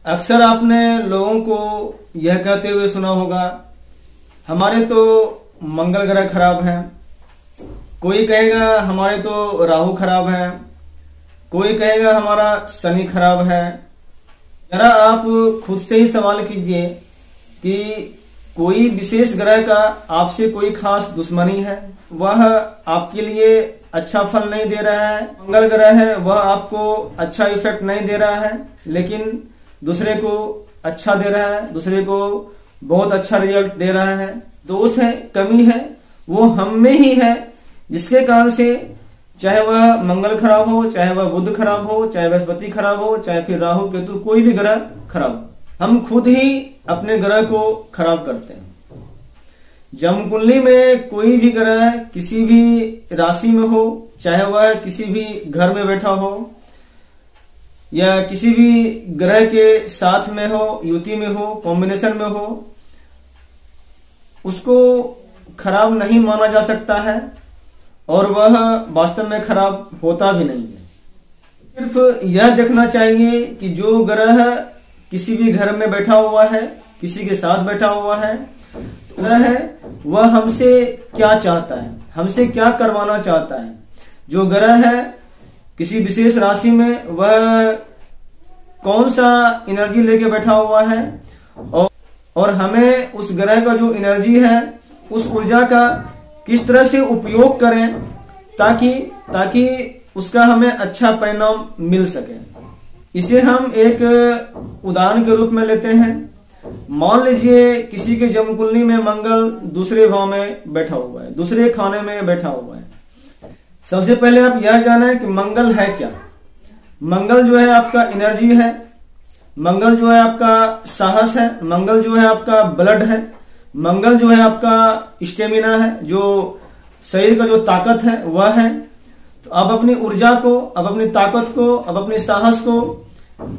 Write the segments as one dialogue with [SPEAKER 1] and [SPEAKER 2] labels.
[SPEAKER 1] अक्सर आपने लोगों को यह कहते हुए सुना होगा, हमारे तो मंगल ग्रह खराब है। कोई कहेगा हमारे तो राहु खराब है, कोई कहेगा हमारा शनि खराब है। जरा आप खुद से ही सवाल कीजिए कि कोई विशेष ग्रह का आपसे कोई खास दुश्मनी है, वह आपके लिए अच्छा फल नहीं दे रहा है। मंगल ग्रह है वह आपको अच्छा इफेक्ट नहीं दे रहा है, लेकिन दूसरे को अच्छा दे रहा है, दूसरे को बहुत अच्छा रिजल्ट दे रहा है। दोष है, कमी है, वो हम में ही है, जिसके कारण से चाहे वह मंगल खराब हो, चाहे वह बुध खराब हो, चाहे बृहस्पति खराब हो, चाहे फिर राहु केतु कोई भी ग्रह खराब हो, हम खुद ही अपने ग्रह को खराब करते हैं। जन्मकुंडली में कोई भी ग्रह किसी भी राशि में हो, चाहे वह किसी भी घर में बैठा हो या किसी भी ग्रह के साथ में हो, युति में हो, कॉम्बिनेशन में हो, उसको खराब नहीं माना जा सकता है और वह वास्तव में खराब होता भी नहीं है। सिर्फ यह देखना चाहिए कि जो ग्रह किसी भी घर में बैठा हुआ है, किसी के साथ बैठा हुआ है, ग्रह है वह हमसे क्या चाहता है, हमसे क्या करवाना चाहता है। जो ग्रह है किसी विशेष राशि में वह कौन सा एनर्जी लेके बैठा हुआ है और हमें उस ग्रह का जो एनर्जी है, उस ऊर्जा का किस तरह से उपयोग करें ताकि उसका हमें अच्छा परिणाम मिल सके। इसे हम एक उदाहरण के रूप में लेते हैं। मान लीजिए किसी के जन्मकुंडली में मंगल दूसरे भाव में बैठा हुआ है, दूसरे खाने में बैठा हुआ है। सबसे पहले आप यह जानें कि मंगल है क्या। मंगल जो है आपका एनर्जी है, मंगल जो है आपका साहस है, मंगल जो है आपका ब्लड है, मंगल जो है आपका स्टेमिना है, जो शरीर का जो ताकत है वह है। तो अब अपनी ऊर्जा को, अब अपनी ताकत को, अब अपने साहस को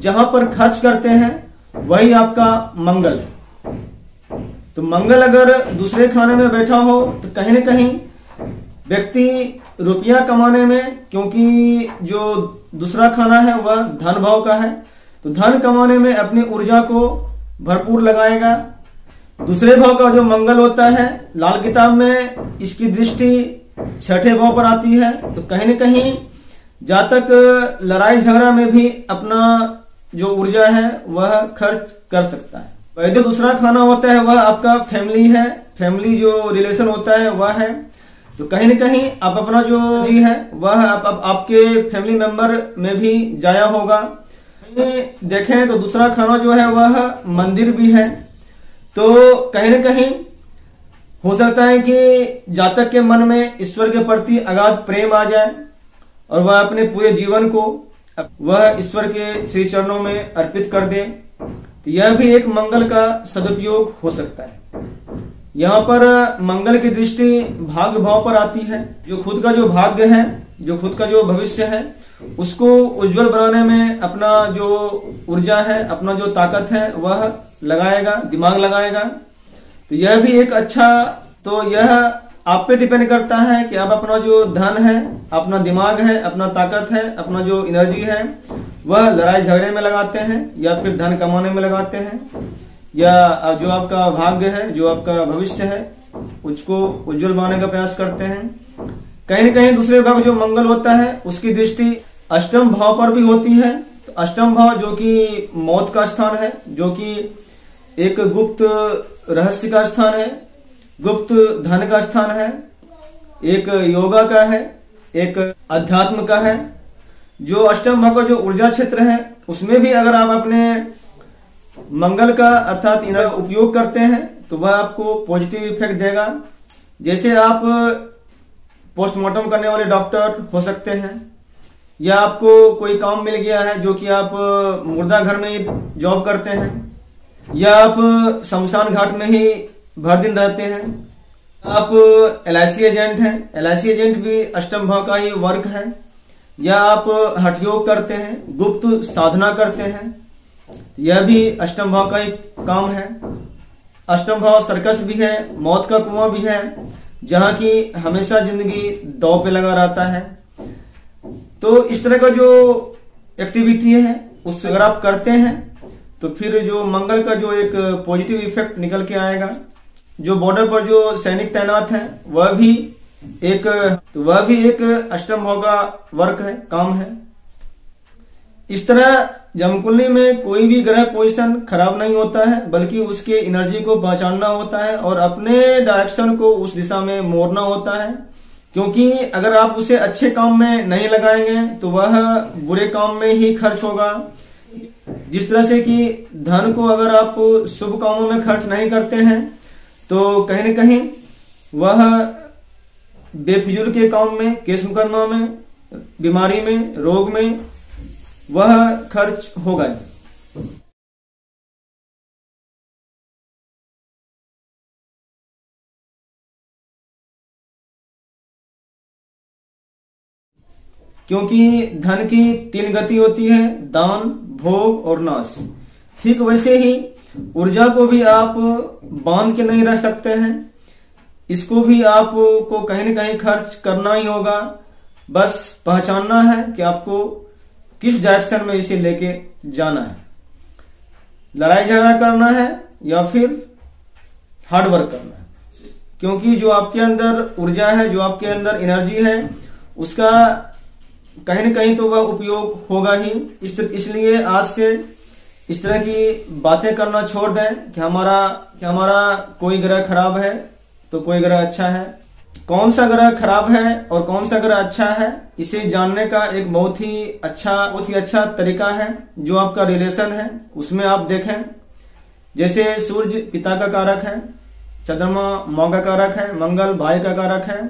[SPEAKER 1] जहां पर खर्च करते हैं वही आपका मंगल है। तो मंगल अगर दूसरे खाने में बैठा हो तो कहीं न कहीं व्यक्ति रुपया कमाने में, क्योंकि जो दूसरा खाना है वह धन भाव का है, तो धन कमाने में अपनी ऊर्जा को भरपूर लगाएगा। दूसरे भाव का जो मंगल होता है, लाल किताब में इसकी दृष्टि छठे भाव पर आती है, तो कहीं न कहीं जातक लड़ाई झगड़ा में भी अपना जो ऊर्जा है वह खर्च कर सकता है। वैसे दूसरा खाना होता है वह आपका फैमिली है, फैमिली जो रिलेशन होता है वह है। तो कहीं न कहीं आप अपना जो जी है वह आपके फैमिली मेंबर में भी जाया होगा। देखें तो दूसरा खाना जो है वह मंदिर भी है। तो कहीं न कहीं हो सकता है कि जातक के मन में ईश्वर के प्रति अगाध प्रेम आ जाए और वह अपने पूरे जीवन को वह ईश्वर के श्री चरणों में अर्पित कर दे। तो यह भी एक मंगल का सदुपयोग हो सकता है। यहाँ पर मंगल की दृष्टि भाग्य भाव पर आती है। जो खुद का जो भाग्य है, जो खुद का जो भविष्य है, उसको उज्जवल बनाने में अपना जो ऊर्जा है, अपना जो ताकत है वह लगाएगा, दिमाग लगाएगा। तो यह भी एक अच्छा, तो यह आप पे डिपेंड करता है कि आप अपना जो धन है, अपना दिमाग है, अपना ताकत है, अपना जो एनर्जी है वह लड़ाई झगड़े में लगाते हैं या फिर धन कमाने में लगाते हैं, या जो आपका भाग्य है, जो आपका भविष्य है, उसको उज्जवल बनाने का प्रयास करते हैं। कहीं न कहीं दूसरे भाग जो मंगल होता है उसकी दृष्टि अष्टम भाव पर भी होती है। तो अष्टम भाव जो कि मौत का स्थान है, जो कि एक गुप्त रहस्य का स्थान है, गुप्त धन का स्थान है, एक योगा का है, एक अध्यात्म का है। जो अष्टम भाव का जो ऊर्जा क्षेत्र है उसमें भी अगर आप अपने मंगल का अर्थात इनका उपयोग करते हैं तो वह आपको पॉजिटिव इफेक्ट देगा। जैसे आप पोस्टमार्टम करने वाले डॉक्टर हो सकते हैं, या आपको कोई काम मिल गया है जो कि आप मुर्दा घर में ही जॉब करते हैं, या आप शमशान घाट में ही भर दिन रहते हैं, आप LIC एजेंट हैं, LIC एजेंट भी अष्टम भाव का ही वर्क है, या आप हठ योग करते हैं, गुप्त साधना करते हैं, यह भी अष्टम भाव का ही काम है। अष्टम भाव सर्कस भी है, मौत का कुआं भी है, जहां की हमेशा जिंदगी दांव पे लगा रहता है। तो इस तरह का जो एक्टिविटी है उससे अगर आप करते हैं
[SPEAKER 2] तो फिर जो मंगल का जो एक पॉजिटिव इफेक्ट निकल के आएगा। जो बॉर्डर पर जो सैनिक तैनात हैं वह भी एक अष्टम भाव का वर्क है, काम है। इस तरह जन्मकुंडली में कोई भी ग्रह पोजीशन खराब नहीं होता है, बल्कि उसके एनर्जी को पहचानना होता है और अपने डायरेक्शन को उस दिशा में मोड़ना होता है। क्योंकि अगर आप उसे अच्छे काम में नहीं लगाएंगे तो वह बुरे काम में ही खर्च होगा। जिस तरह से कि धन को अगर आप शुभ कामों में खर्च नहीं करते हैं तो कहीं न कहीं वह बेफिजूल के काम में, केस मुकदमा में, बीमारी में, रोग में वह खर्च होगा। क्योंकि धन की 3 गति होती है, दान, भोग और नाश। ठीक वैसे ही ऊर्जा को भी आप बांध के नहीं रह सकते हैं, इसको भी आपको कहीं न कहीं खर्च करना ही होगा। बस पहचानना है कि आपको किस डायरेक्शन में इसे लेके जाना है, लड़ाई झगड़ा करना है या फिर हार्ड वर्क करना है। क्योंकि जो आपके अंदर ऊर्जा है, जो आपके अंदर एनर्जी है, उसका कहीं न कहीं तो वह उपयोग होगा ही। इसलिए आज से इस तरह की बातें करना छोड़ दें कि हमारा कोई ग्रह खराब है तो कोई ग्रह अच्छा है। कौन सा ग्रह खराब है और कौन सा ग्रह अच्छा है, इसे जानने का एक बहुत ही अच्छा तरीका है जो आपका रिलेशन है उसमें आप देखें। जैसे सूर्य पिता का कारक है, चंद्रमा माँ का कारक है, मंगल भाई का कारक है,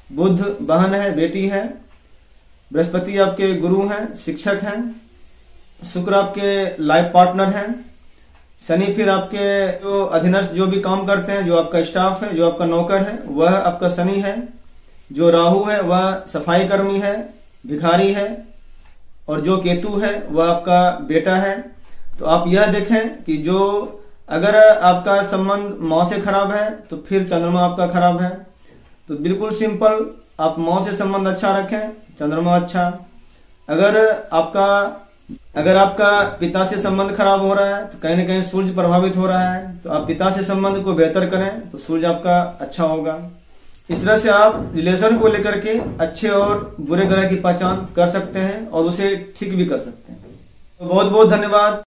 [SPEAKER 2] बुध बहन है, बेटी है, बृहस्पति आपके गुरु हैं, शिक्षक हैं, शुक्र आपके लाइफ पार्टनर हैं, शनि फिर आपके जो अधीनस्थ जो भी काम करते हैं, जो आपका स्टाफ है, जो आपका नौकर है, वह आपका शनि है। जो राहु है वह सफाई कर्मी है, भिखारी है, और जो केतु है वह आपका बेटा है। तो आप यह देखें कि जो अगर आपका संबंध माँ से खराब है तो फिर चंद्रमा आपका खराब है। तो बिल्कुल सिंपल, आप माँ से संबंध अच्छा रखें, चंद्रमा अच्छा। अगर आपका पिता से संबंध खराब हो रहा है तो कहीं न कहीं सूर्य प्रभावित हो रहा है, तो आप पिता से संबंध को बेहतर करें तो सूर्य आपका अच्छा होगा। इस तरह से आप रिलेशन को लेकर के अच्छे और बुरे ग्रह की पहचान कर सकते हैं और उसे ठीक भी कर सकते हैं। तो बहुत बहुत धन्यवाद।